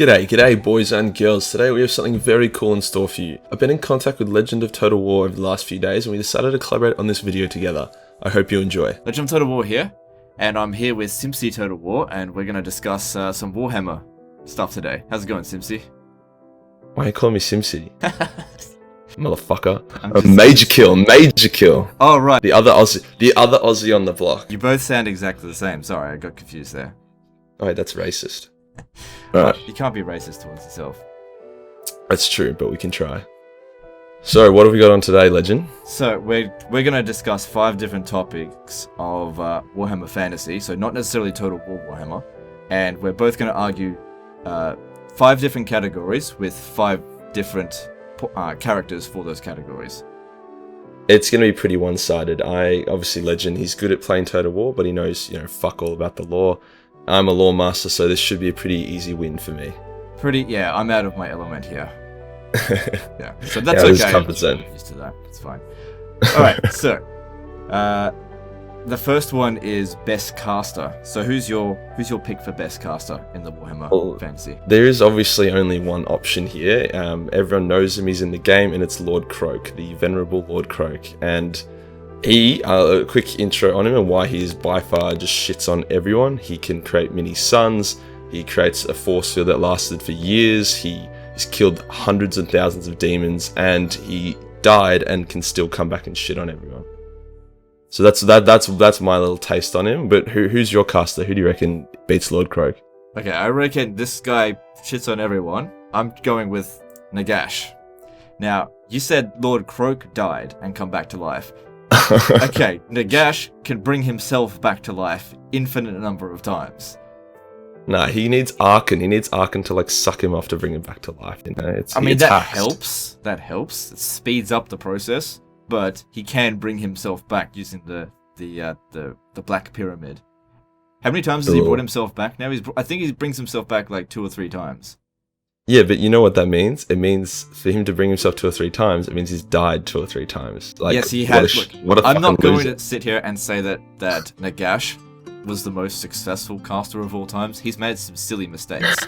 G'day boys and girls. Today we have something very cool in store for you. I've been in contact with Legend of Total War over the last few days and we decided to collaborate on this video together. I hope you enjoy. Legend of Total War here, and I'm here with Simpsy Total War, and we're going to discuss some Warhammer stuff today. How's it going, Simpsy? Why are you calling me Simpsy? Motherfucker. MajorKill. Oh, right. The other Aussie on the block. You both sound exactly the same. Sorry, I got confused there. Oh wait, that's racist. Right. You can't be racist towards yourself. That's true, but we can try. So, what have we got on today, Legend? So, we're going to discuss 5 different topics of Warhammer Fantasy, so not necessarily Total War Warhammer, and we're both going to argue 5 different categories with 5 different characters for those categories. It's going to be pretty one-sided. Obviously, Legend, he's good at playing Total War, but he knows, fuck all about the lore. I'm a lore master, so this should be a pretty easy win for me. Yeah, I'm out of my element here. Yeah, so that's okay. I'm used to that. It's fine. Alright, so the first one is best caster. So who's your pick for best caster in the Warhammer Fantasy? There is obviously only one option here. Everyone knows him, he's in the game, and it's Lord Croak, the venerable Lord Croak. And he, a quick intro on him and why he is by far just shits on everyone. He can create mini suns. He creates a force field that lasted for years. He's killed hundreds and thousands of demons, and he died and can still come back and shit on everyone. So that's my little taste on him. But who's your caster? Who do you reckon beats Lord Croak? Okay, I reckon this guy shits on everyone. I'm going with Nagash. Now, you said Lord Croak died and come back to life. Okay, Nagash can bring himself back to life infinite number of times. Nah, he needs Archon. He needs Archon to suck him off to bring him back to life. That helps. That helps. It speeds up the process, but he can bring himself back using the Black Pyramid. How many times has he brought himself back now? I think he brings himself back 2 or 3 times. Yeah, but you know what that means? It means for him to bring himself 2 or 3 times, it means he's died 2 or 3 times. Yes, he has. I'm not going to sit here and say that Nagash was the most successful caster of all times. He's made some silly mistakes,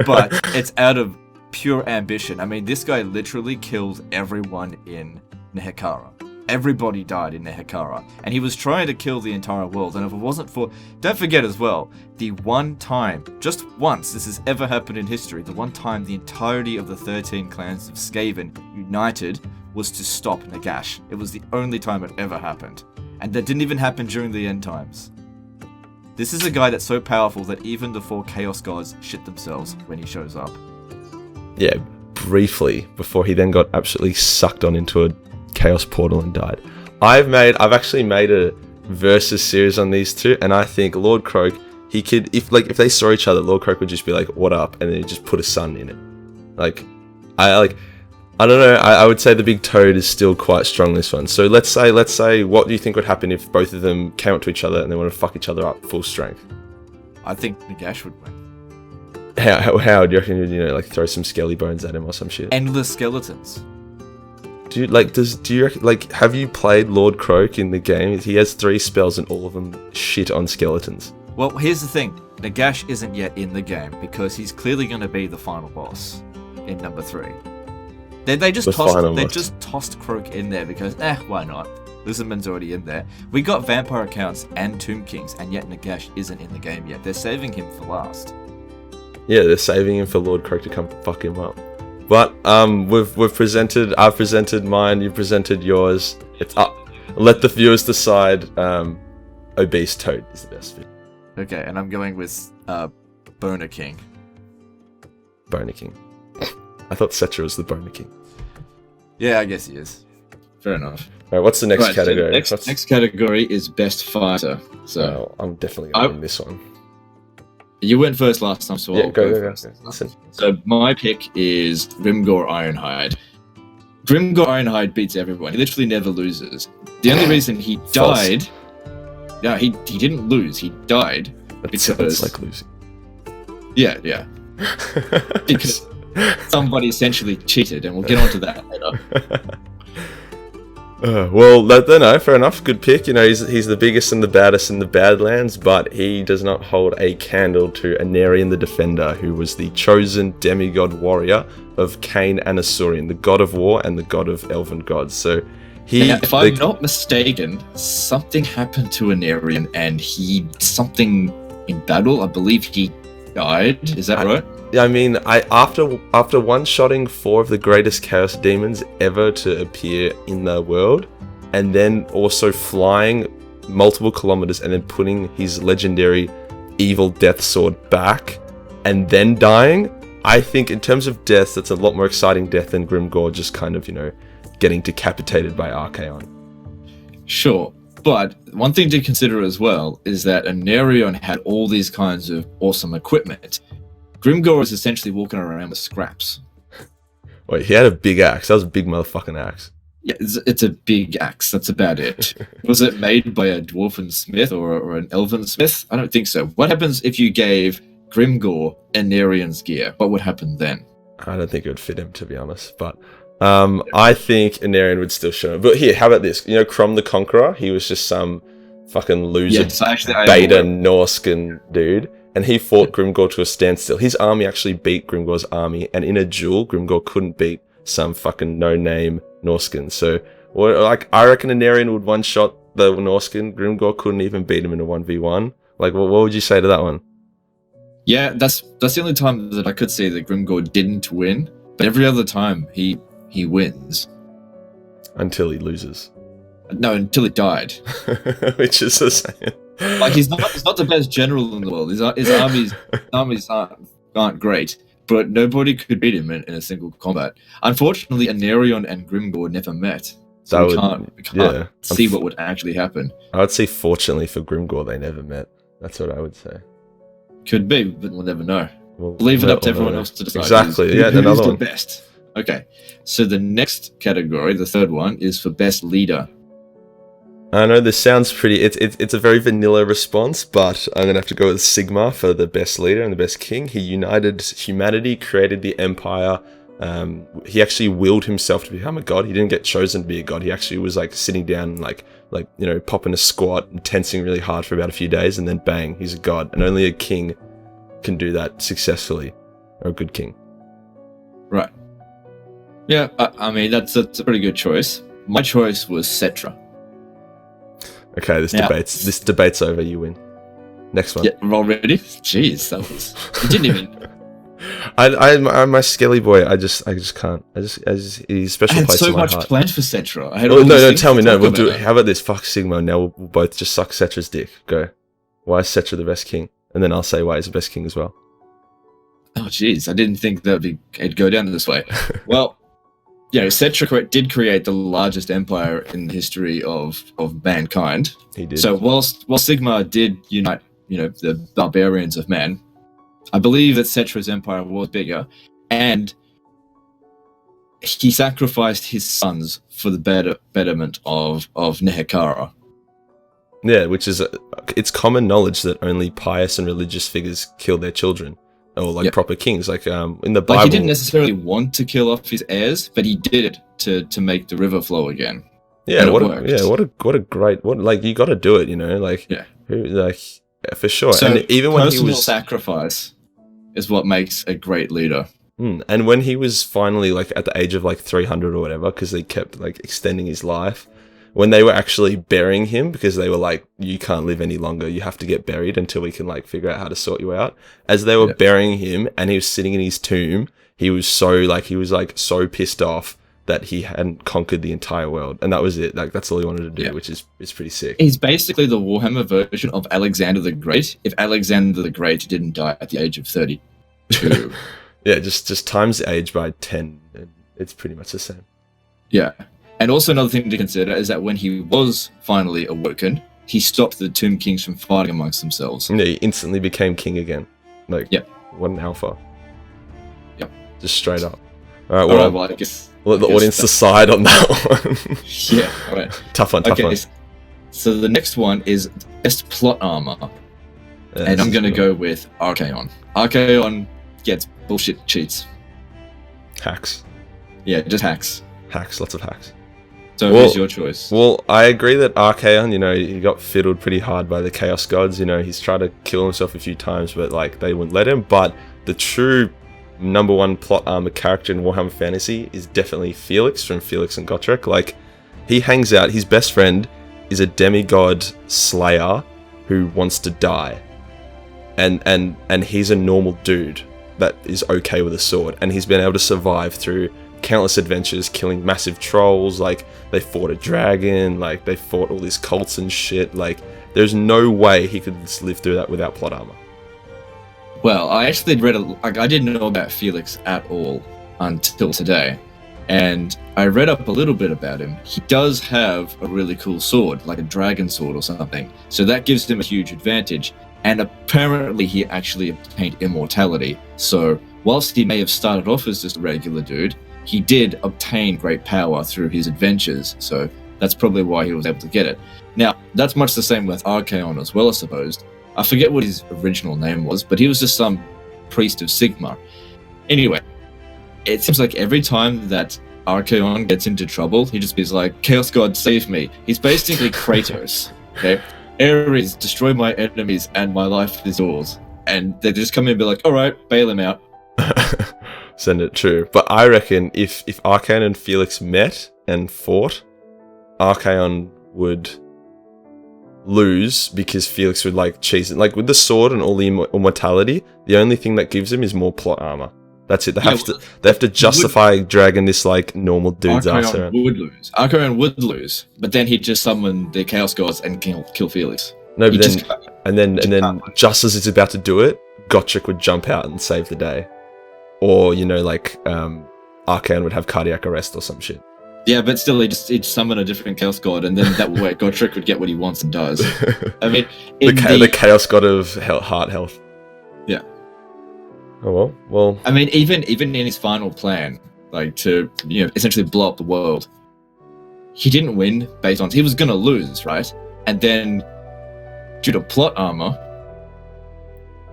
but it's out of pure ambition. I mean, this guy literally killed everyone in Nehekara. Everybody died in Nehekara, and he was trying to kill the entire world. And if it wasn't for... Don't forget as well, the one time, just once this has ever happened in history, the one time the entirety of the 13 clans of Skaven united was to stop Nagash. It was the only time it ever happened. And that didn't even happen during the end times. This is a guy that's so powerful that even the 4 Chaos Gods shit themselves when he shows up. Yeah, briefly, before he then got absolutely sucked on into a Chaos Portal and died. I've actually made a versus series on these two, and I think Lord Croak, he could, if they saw each other, Lord Croak would just be like, "What up?" and then he'd just put a sun in it. I don't know. I would say the big toad is still quite strong this one. So let's say, what do you think would happen if both of them came up to each other and they want to fuck each other up full strength? I think Nagash would win. How do you reckon? Throw some skelly bones at him or some shit? Endless skeletons. Do you reckon, have you played Lord Croak in the game? He has 3 spells and all of them shit on skeletons. Well, here's the thing. Nagash isn't yet in the game because he's clearly going to be the final boss in number 3. They just tossed Croak in there because, why not? Lizardman's already in there. We got Vampire Accounts and Tomb Kings, and yet Nagash isn't in the game yet. They're saving him for last. Yeah, they're saving him for Lord Croak to come fuck him up. But I've presented mine, you presented yours. It's up. Let the viewers decide. Obese Toad is the best fit. Okay, and I'm going with Boner King. Boner King. I thought Setcher was the Boner King. Yeah, I guess he is. Fair enough. Alright, what's the next category? So next category is best fighter. So I'm definitely going to win this one. You went first last time, so I'll go first. Listen. So my pick is Grimgor Ironhide. Grimgor Ironhide beats everyone. He literally never loses. The only reason he died... No, he didn't lose. He died because... It's like losing. Yeah. Because somebody essentially cheated, and we'll get onto that later. Well, no, fair enough. Good pick. You know, he's the biggest and the baddest in the Badlands, but he does not hold a candle to Anarion the Defender, who was the chosen demigod warrior of Cain and Asuryan, the god of war and the god of elven gods. So if I'm not mistaken, something happened to Anarion, and something in battle. I believe he died. Is that right? I mean, after one-shotting 4 of the greatest chaos demons ever to appear in the world, and then also flying multiple kilometers and then putting his legendary evil death sword back, and then dying, I think in terms of deaths, that's a lot more exciting death than Grimgor just kind of, you know, getting decapitated by Archaon. Sure. But one thing to consider as well is that Anarion had all these kinds of awesome equipment. Grimgor is essentially walking around with scraps. Wait, he had a big axe. That was a big motherfucking axe. Yeah, it's a big axe. That's about it. Was it made by a dwarven smith or an elven smith? I don't think so. What happens if you gave Grimgor Anarion's gear? What would happen then? I don't think it would fit him, to be honest. But I think Anarion would still show him. But here, how about this? You know, Crom the Conqueror? He was just some fucking loser, beta Norscan dude. And he fought Grimgor to a standstill. His army actually beat Grimgor's army, and in a duel, Grimgor couldn't beat some fucking no-name Norscan. So, I reckon Anarion would one-shot the Norscan. Grimgor couldn't even beat him in a 1v1. Like, what would you say to that one? Yeah, that's the only time that I could say that Grimgor didn't win. But every other time, he wins. Until he loses. No, until he died. Which is the same. Like, he's not the best general in the world. His armies aren't great, but nobody could beat him in a single combat. Unfortunately, Anarion and Grimgor never met, so we can't see what would actually happen. I would say, fortunately for Grimgor, they never met. That's what I would say. Could be, but we'll never know. Leave it up to everyone else to decide. Exactly. Who's the best. Okay, so the next category, the third one, is for best leader. I know this sounds pretty... It's a very vanilla response, but I'm going to have to go with Sigmar for the best leader and the best king. He united humanity, created the empire. He actually willed himself to become a god. He didn't get chosen to be a god. He actually was like sitting down, like you know, popping a squat and tensing really hard for about a few days, and then bang, he's a god. And only a king can do that successfully, or a good king. Right. Yeah, I mean, that's a pretty good choice. My choice was Cetra. Okay, this debate's over. You win. Next one. Yeah, already? Jeez, that was... You didn't even... I'm my skelly boy. I just can't. He's special place in my heart. I had so much planned for Cetra. No, tell me. No, we'll do it. How about this? Fuck Sigma. Now we'll both just suck Cetra's dick. Go. Why is Cetra the best king? And then I'll say why he's the best king as well. Oh, jeez. I didn't think it'd go down this way. Well, you know, Cetra did create the largest empire in the history of mankind. He did. So while Sigma did unite, you know, the barbarians of man, I believe that Cetra's empire was bigger, and he sacrificed his sons for the betterment of Nehekara. Yeah, which is it's common knowledge that only pious and religious figures kill their children, or like proper kings. Like in the Bible, like he didn't necessarily want to kill off his heirs, but he did it to make the river flow again. Yeah, what a great you got to do it, you know, like for sure. So and even when he was sacrifice is what makes a great leader. And when he was finally like at the age of like 300 or whatever, because they kept like extending his life, when they were actually burying him, because they were like, you can't live any longer, you have to get buried until we can like figure out how to sort you out. As they were burying him and he was sitting in his tomb, he was so pissed off that he hadn't conquered the entire world, and that was it. Like that's all he wanted to do, which is pretty sick. He's basically the Warhammer version of Alexander the Great. If Alexander the Great didn't die at the age of 32, yeah, just times the age by 10, and it's pretty much the same. Yeah, and also another thing to consider is that when he was finally awoken, he stopped the Tomb Kings from fighting amongst themselves. Yeah, he instantly became king again. Like, what an alpha. Yep, just straight up. All right, well, I guess. Let the audience decide on that one. Yeah, all right. Tough one. So the next one is best plot armor. And I'm going to go with Archaon. Archaon gets bullshit cheats. Hacks. Yeah, just hacks. Hacks, lots of hacks. So who's your choice? Well, I agree that Archaon, he got fiddled pretty hard by the Chaos Gods. He's tried to kill himself a few times, but like they wouldn't let him. But the true number one plot armor character in Warhammer Fantasy is definitely Felix from Felix and Gotrek. Like, he hangs out. His best friend is a demigod slayer who wants to die, and he's a normal dude that is okay with a sword, and he's been able to survive through countless adventures, killing massive trolls. Like, they fought a dragon, like they fought all these cults and shit. Like, there's no way he could just live through that without plot armor. Well, I actually I didn't know about Felix at all until today, and I read up a little bit about him. He does have a really cool sword, like a dragon sword or something, so that gives him a huge advantage. And apparently he actually obtained immortality, so whilst he may have started off as just a regular dude, he did obtain great power through his adventures, so that's probably why he was able to get it. Now, that's much the same with Archaon as well, I suppose. I forget what his original name was, but he was just some priest of Sigmar. Anyway, it seems like every time that Archaon gets into trouble, he just be like, Chaos God, save me. He's basically Kratos, okay? Ares, destroy my enemies and my life is yours. And they just come in and be like, alright, bail him out. Send it true. But I reckon if Archaon and Felix met and fought, Archaon would lose because Felix would like cheese it. Like, with the sword and all the immortality, the only thing that gives him is more plot armor. That's it. They have to justify dragging this like normal dude's ass around. Archaon would lose, but then he'd just summon the Chaos Gods and kill Felix. No, but then just as it's about to do it, Gotrek would jump out and save the day. Or, Archaon would have cardiac arrest or some shit. Yeah, but still, he'd summon a different Chaos God, and then that way Gotrek would get what he wants and does. I mean, the Chaos God of heart health. Yeah. Oh well. I mean, even in his final plan, like to essentially blow up the world, he didn't win based on he was gonna lose, right? And then due to plot armor,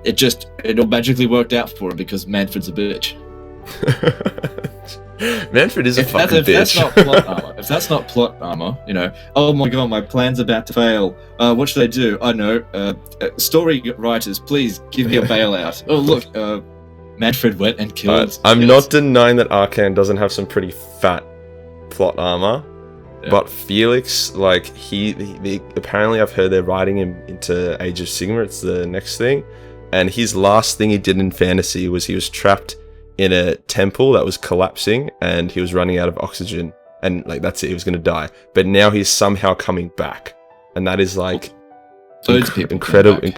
it all magically worked out for him because Manfred's a bitch. Manfred is a fucking bitch. If that's not plot armor, oh my god, my plan's about to fail. What should I do? I know. Story writers, please give me a bailout. Oh look, Manfred went and killed. I'm not denying that Archaon doesn't have some pretty fat plot armor, but Felix, like he apparently I've heard they're writing him into Age of Sigmar. It's the next thing, and his last thing he did in fantasy was he was trapped in a temple that was collapsing and he was running out of oxygen, and like that's it, he was going to die, but now he's somehow coming back, and that is like loads of people incredible.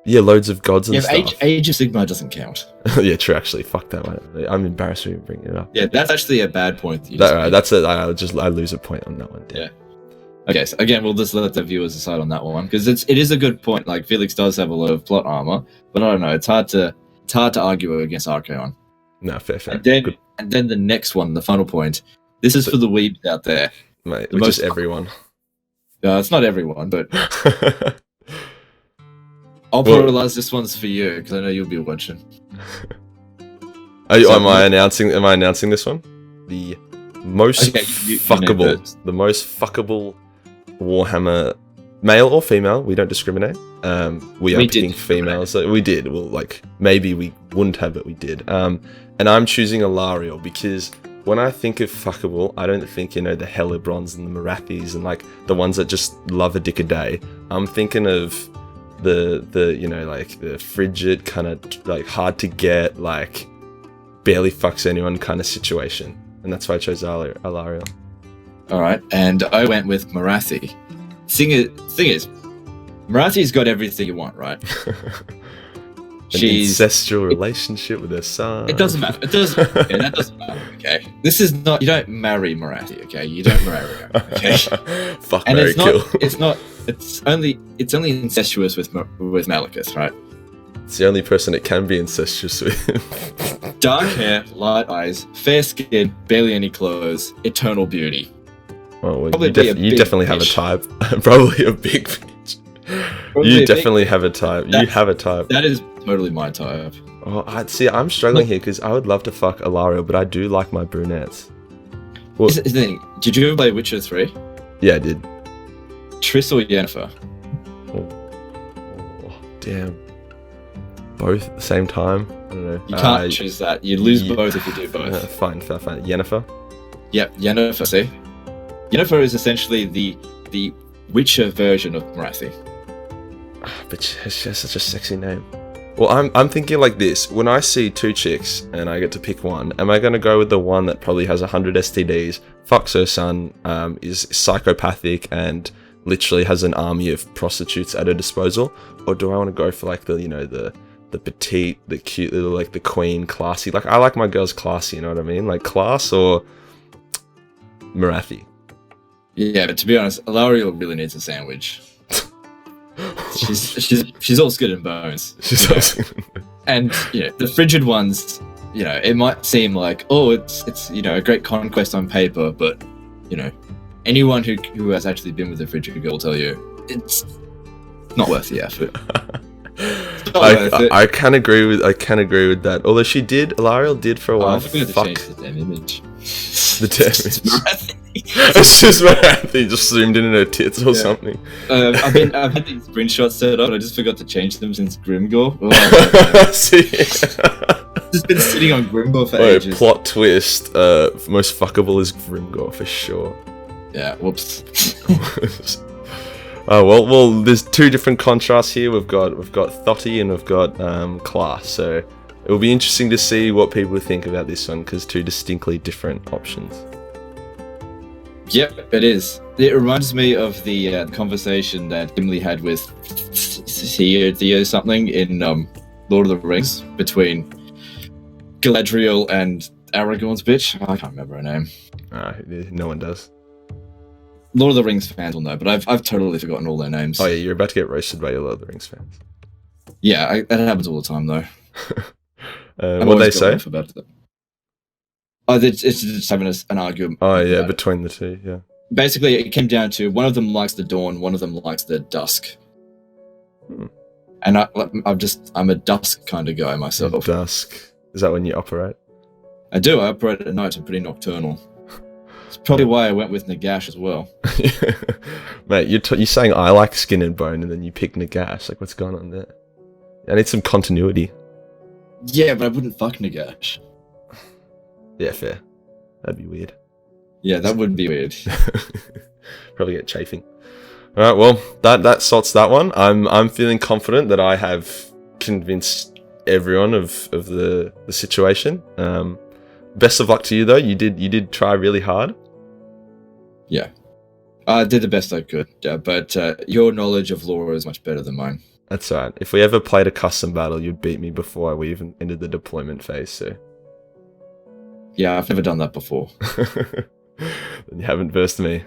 Loads of gods and stuff. Age of Sigmar doesn't count. Yeah, true, actually, fuck that one. I'm embarrassed for even bringing it up. Yeah, that's actually a bad point that's it. I lose a point on that one. Yeah. Okay, so again, we'll just let the viewers decide on that one, because it is a good point. Like, Felix does have a lot of plot armor, but I don't know, it's hard to argue against Archaon. No, fair. And then the next one, the final point. This is for the weebs out there, mate. Just everyone. It's not everyone, but I'll realize this one's for you because I know you'll be watching. Am I announcing this one? The most fuckable, the most fuckable Warhammer, male or female. We don't discriminate. We are picking females. So we did. Well, like maybe we wouldn't have, but we did. And I'm choosing Alariel because when I think of fuckable, I don't think, the Hellebronds and the Marathis and like the ones that just love a dick a day. I'm thinking of the like the frigid kind of like hard to get, like barely fucks anyone kind of situation. And that's why I chose Alariel. Alright, and I went with Marathi. Thing is, Marathi's got everything you want, right? She's incestual relationship with her son. It doesn't matter. That doesn't matter. Okay, this is not. You don't marry Marathi. Okay, you don't marry her. Okay. Fuck, and Kill. It's only incestuous with Malekith, right? It's the only person it can be incestuous with. Dark hair, light eyes, fair skin, barely any clothes, eternal beauty. Well, you definitely have a type. Probably a big bitch. You definitely have a type. You have a type. That is totally my type. Oh, I'm struggling here because I would love to fuck Alariel, but I do like my brunettes. Well, Here's the thing. Did you ever play Witcher 3? yeah, I did. Triss or Yennefer? Oh, damn. Both at the same time? I don't know. You can't choose that. You lose both if you do both. Fine. Yennefer? Yep, Yennefer, see? Yennefer is essentially the Witcher version of Morathi. But she has such a sexy name. Well, I'm thinking like this. When I see two chicks and I get to pick one, am I going to go with the one that probably has 100 STDs, fucks her son, is psychopathic, and literally has an army of prostitutes at her disposal? Or do I want to go for like the petite, the cute little, like the queen, classy? Like, I like my girls classy, you know what I mean? Like class or Morathi? Yeah, but to be honest, Alariel really needs a sandwich. she's all skin and bones. She's all skin and bones. And the frigid ones, it might seem like, oh, it's a great conquest on paper, but anyone who has actually been with a frigid girl will tell you it's not worth the effort. I can agree with that. Although Alariel did for a while. I forgot to change the damn image. The damn image. It's just Morathi just zoomed in her tits or something. I've had these screenshots set up, and I just forgot to change them since Grimgore. Oh, see, just been sitting on Grimgore for ages. Plot twist: most fuckable is Grimgore for sure. Yeah. Whoops. Oh well. There's two different contrasts here. We've got Thotty and we've got Class. So it will be interesting to see what people think about this one, because two distinctly different options. Yep, it is. It reminds me of the conversation that Gimli had with Theo something in Lord of the Rings between Galadriel and Aragorn's bitch. I can't remember her name. No one does. Lord of the Rings fans will know, but I've totally forgotten all their names. Oh yeah, you're about to get roasted by your Lord of the Rings fans. Yeah, that happens all the time though. What they say? Oh, it's just having an argument. Oh yeah, between the two, yeah. Basically, it came down to one of them likes the dawn, one of them likes the dusk. And I'm a dusk kind of guy myself. Dusk. Is that when you operate? I do. I operate at night. I'm pretty nocturnal. It's probably why I went with Nagash as well. Mate, you're saying I like skin and bone, and then you pick Nagash. Like, what's going on there? I need some continuity. Yeah, but I wouldn't fuck Nagash. Yeah, fair. That'd be weird. Yeah, that would be weird. Probably get chafing. All right, well, that sorts that one. I'm feeling confident that I have convinced everyone of the situation. Best of luck to you though. You did try really hard. Yeah, I did the best I could. But your knowledge of lore is much better than mine. That's all right. If we ever played a custom battle, you'd beat me before we even ended the deployment phase. So. Yeah, I've never done that before. Then you haven't versed me.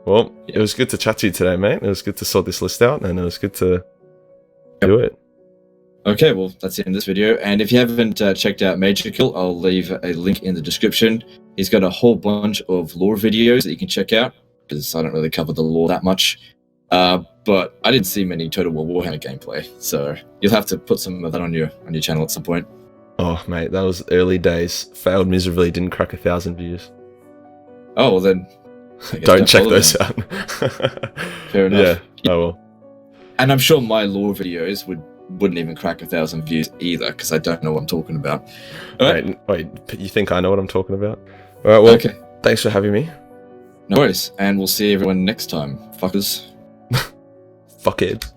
Well, It was good to chat to you today, mate. It was good to sort this list out, and it was good to do it. Okay, well, that's it in this video. And if you haven't checked out MajorKill, I'll leave a link in the description. He's got a whole bunch of lore videos that you can check out, because I don't really cover the lore that much. But I didn't see many Total War Warhammer gameplay, so you'll have to put some of that on your channel at some point. Oh, mate, that was early days. Failed miserably, didn't crack 1,000 views. Oh, well then... Don't check those out. Fair enough. Yeah, oh well. And I'm sure my lore videos wouldn't even crack 1,000 views either, because I don't know what I'm talking about. Right. Wait, you think I know what I'm talking about? Alright, well, okay. Thanks for having me. No worries, and we'll see everyone next time, fuckers. Fuckhead.